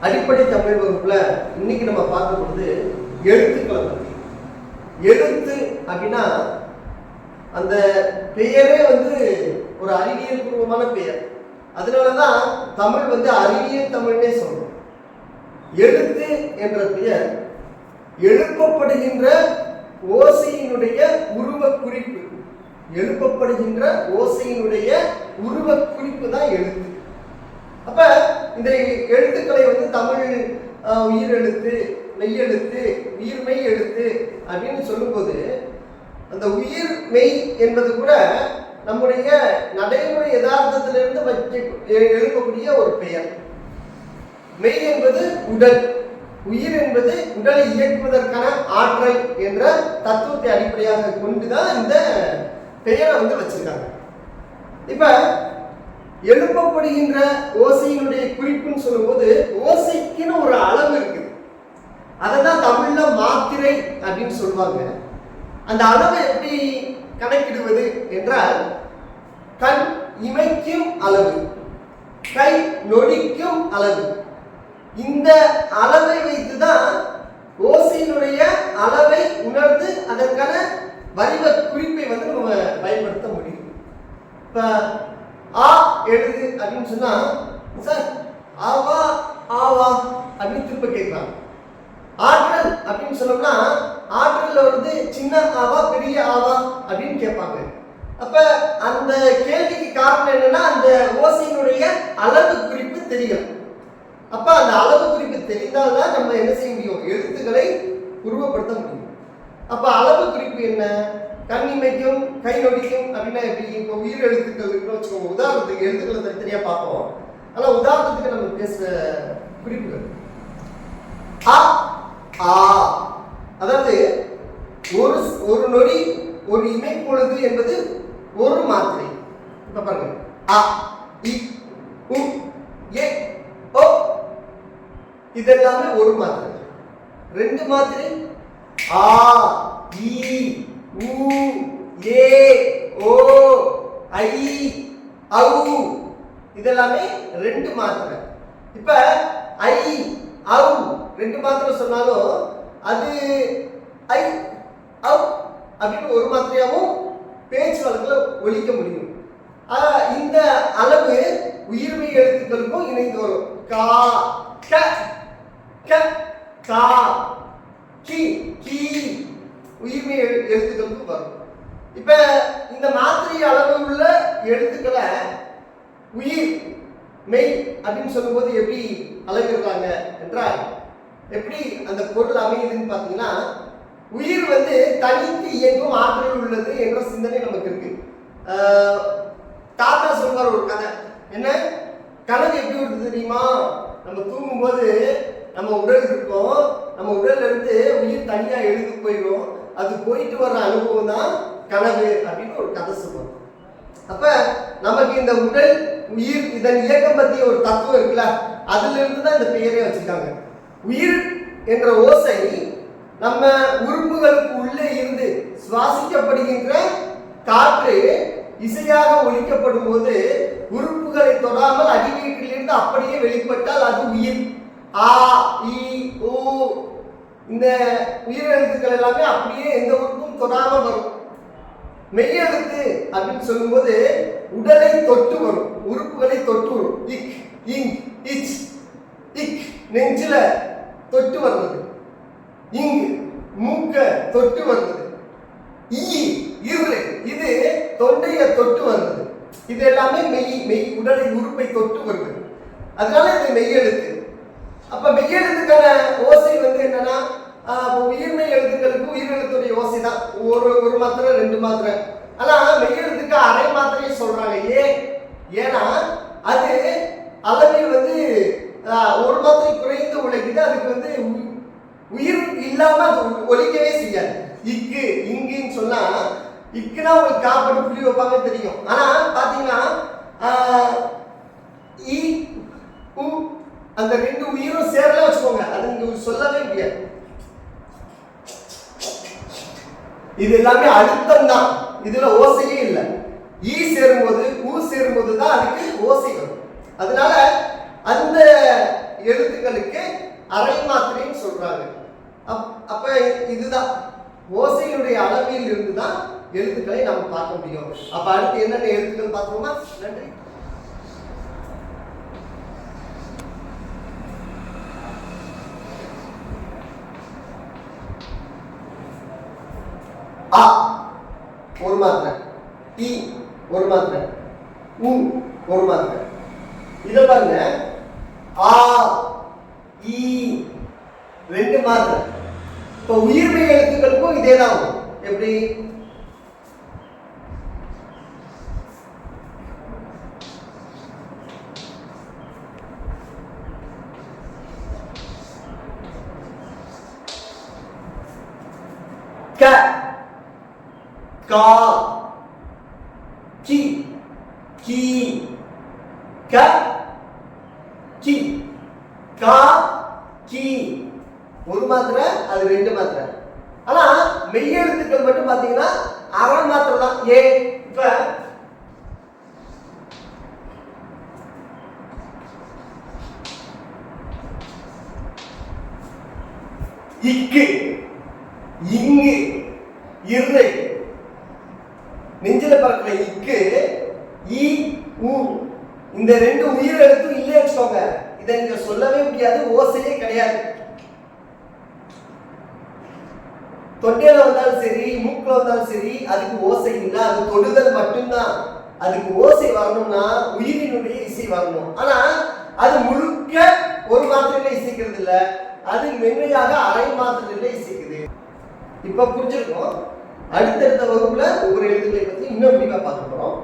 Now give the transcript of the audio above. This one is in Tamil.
அடிப்படை தமிழ் வகுப்புல இன்னைக்கு நம்ம பார்க்க போகிறது எழுத்துக்களை பற்றி. எழுத்து அப்படின்னா அந்த பெயரே ஒரு அறிவியல் பூர்வமான பெயர். அதனாலதான் தமிழ் அறிவியல் தமிழ்னே சொல்றோம். எழுத்து என்ற பெயர் எழுப்பப்படுகின்ற ஓசையினுடைய உருவ குறிப்பு. எழுப்பப்படுகின்ற ஓசையினுடைய உருவ குறிப்பு தான் எழுத்து. அப்ப இந்த எழுத்துக்களை தமிழ் உயிரெழுத்து, மெய்யெழுத்து, உயிர்மெய் எழுத்து அப்படின்னு சொல்லும்போது அந்த உயிர் மெய் என்பது கூட நம்முடைய நடைமுறை யதார்த்தத்திலிருந்து எழுப்பக்கூடிய ஒரு பெயர். மெய் என்பது உடல், உயிர் என்பது உடலை இயக்குவதற்கான ஆற்றல் என்ற தத்துவத்தை அடிப்படையாக கொண்டுதான் இந்த பெயரை வச்சிருக்காங்க. இப்ப எழுப்பப்படுகின்ற ஓசையினுடைய குறிப்புன்னு சொல்லும்போது ஓசைக்குன்னு ஒரு அளவு இருக்கு. அதைதான் தமிழ்ல மாத்திரை அப்படின்னு சொல்லுவாங்க. அந்த அளவை எப்படி கணக்கிடுவது என்றால் கண் இமைக்கும் அளவு, கை நொடிக்கும் அளவு, இந்த அளவை வைத்துதான் ஓசையினுடைய அளவை உணர்ந்து அதற்கான வடிவ குறிப்பை நம்ம பயன்படுத்த முடியும். இப்ப ஆ எழுது அப்படின்னு சொன்னா சார் ஆவா ஆவா அப்படின்னு திரும்ப கேட்கலாம். ஆற்றல் அப்படின்னு சொன்னோம்னா ஆற்றல் சின்ன ஆவா பெரிய ஆவா அப்படின்னு கேட்பாங்க. அப்ப அந்த கேள்விக்கு காரணம் என்னன்னா அந்த ஓசையினுடைய அளவு குறிப்பு தெரியல. அப்ப அந்த அளவு குறிப்பு தெரிந்தால்தான் நம்ம என்ன செய்ய முடியும், எழுத்துக்களை உருவப்படுத்த முடியும். அப்ப அளவு குறிப்பு என்ன? கண் இமைக்கும் கை நொடிக்கும் அப்படின்னா எப்படி? இப்போ உயிர் எழுத்துக்கள் இருக்குன்னு வச்சுக்கோங்க. உதாரணத்துக்கு எழுத்துக்களை தனித்தனியா பார்ப்போம். ஆனா உதாரணத்துக்கு நம்ம பேசுற குறிப்புகள் ஆ ஆ, அதாவது ஒரு நொடி ஒரு இமை பொழுது என்பது ஒரு மாத்திரை. இப்ப பாருங்க, அ இ உ ஏ ஓ இதெல்லாமே ஒரு மாத்திரை. ரெண்டு மாத்திரை ஆ இ உ ஏ ஓ ஐ ஔ இதெல்லாமே ரெண்டு மாத்திரை. இப்ப ஐ ஔ ரெண்டு மாத்திரை சொன்னாலும் அது ஐ ஔ அப்படின்னு ஒரு மாத்திரையாவும் பேச்சு வழக்குல ஒலிக்க முடியும். இந்த அளவு உயிர்மெய் எழுத்துக்களுக்கும் இணைந்து வரும். கா க க கா கி கி உயிர்மெய் எழுத்துக்களுக்கும் வரும். இப்ப இந்த மாத்திரை அளவு உள்ள எழுத்துக்களை உயிர் மெய் அப்படின்னு சொல்லும்போது எப்படி அளவிடுறாங்க என்றால் எப்படி அந்த பொருள் அமையுதுன்னு பார்த்தீங்கன்னா உயிர் தனித்து இயங்கும் ஆற்றல் உள்ளது என்ற சிந்தனை நமக்கு இருக்கு. தாத்தா சொல்வார் ஒரு கதை. என்ன கனவு எப்படி வருது தெரியுமா? நம்ம தூங்கும்போது நம்ம உடல் இருக்கும், நம்ம உடல்ல இருந்து உயிர் தனியா எழுந்து போயிடும். அது போயிட்டு வர்ற அனுபவம் தான் கனவு அப்படின்னு ஒரு கதை சொல்லுவோம். அப்ப நமக்கு இந்த உடல் உயிர் இதன் இயக்கம் பற்றிய ஒரு தத்துவம் இருக்குல்ல, அதுல இருந்து தான் இந்த பெயரே வச்சிருக்காங்க. உயிர் என்ற ஓசை நம்ம உறுப்புகளுக்கு உள்ளே இருந்து சுவாசிக்கப்படுகின்ற காற்று இசையாக ஒலிக்கப்படும் போது உறுப்புகளை தொடாமல் அடிவயிற்றிலிருந்து அப்படியே வெளிப்பட்டால் அது உயிர். ஆ இ ஊ இந்த உயிரெழுத்துக்கள் எல்லாமே அப்படியே எந்த உறுப்பும் தொடாமல் வரும். மெய்யெழுத்து அப்படின்னு சொல்லும்போது உடலை தொட்டு வரும், உறுப்புகளை தொட்டு வரும். இக் இங் இச் இக் நெஞ்சில தொட்டு வர்றது, இங் மூக்க தொட்டு வர்றது, ஈ இரு இது தொண்டைய தொட்டு வர்றது. இது எல்லாமே மெய் உடலை உறுப்பை தொட்டு வருது. அதனால இது மெய்யெழுத்து. அப்ப மெய்யெழுத்துக்கான ஓசை என்னன்னா உயிர்மெய் எழுத்துக்களுக்கு உயிரெழுத்துடைய ஓசை தான் ஒரு மாத்திரை ரெண்டு மாத்திரை. ஆனா மெய்யெழுத்துக்கு அரை மாத்திரையை சொல்றாங்க. ஏன்னா அது அளவில் ஒரு மாத்திரை குறைந்து உழைக்குது. அதுக்கு உயிர் இல்லாம அது ஒலிக்கவே செய்யாது. இக்கு இங்குன்னு சொன்னா இக்குனா உங்களுக்கு காப்பட்டு புள்ளி வைப்பாங்க தெரியும். ஆனா பாத்தீங்கன்னா இ உ அந்த ரெண்டு உயிரும் சேரல வச்சுக்கோங்க, அது நீங்க சொல்லவே முடியாது. இது எல்லாமே அழுத்தம் தான், இதுல ஓசையே இல்லை. ஈ சேரும்போது ஊ சேரும்போது தான் அதுக்கு ஓசை வரும். அதனால அந்த எழுத்துக்களுக்கு அரை மாத்திரைன்னு சொல்றாங்க. அப்ப இதுதான் ஓசையினுடைய அளவில் இருந்து தான் எழுத்துக்களை நம்ம பார்க்க முடியும். அப்ப அடுத்து என்னென்ன எழுத்துக்கள் பார்ப்போமா? நன்றி. ஆ ஒரு மாத்திரை, இ ஒரு மாத்திரை, உ ஒரு மாத்திரை. இத பாருங்க, ஆ இ ரெண்டு மாத்திரை. இப்ப உயிர்மெய் எழுத்துக்களுக்கும் இதே தான். எப்படி? க கா கி கி க கி கா கி ஒரு மாத்திரை, அது ரெண்டு மாத்திரை. ஆனா மெய் எழுத்துக்கள் மட்டும் பாத்தீங்கன்னா அரை மாத்திரை தான். ஏ இப்ப இக்கு இங்கு இரு நெஞ்சில பறக்கிற இக்கு இ உ இந்த ரெண்டு உயிர் எழுத்தும் இல்லையே வச்சுக்கோங்க, இதை நீங்க சொல்லவே முடியாது, ஓசையே கிடையாது. தொண்டையில வந்தாலும் சரி, மூக்குல வந்தாலும் சரி, அதுக்கு ஓசை இல்லை, அது தொடுதல் மட்டும்தான். அதுக்கு ஓசை வரணும்னா உயிரினுடைய இசை வரணும். ஆனா அது முழுக்க ஒரு மாத்திரையில இசைக்கிறது இல்லை, அது மென்மையாக அரை மாத்திரையில இசைக்குது. இப்ப புரிஞ்சிருக்கும். அடுத்தடுத்த வகுப்புல ஒவ்வொரு எழுத்துக்களை பத்தி இன்னும் விரிவா பார்க்க போறோம்.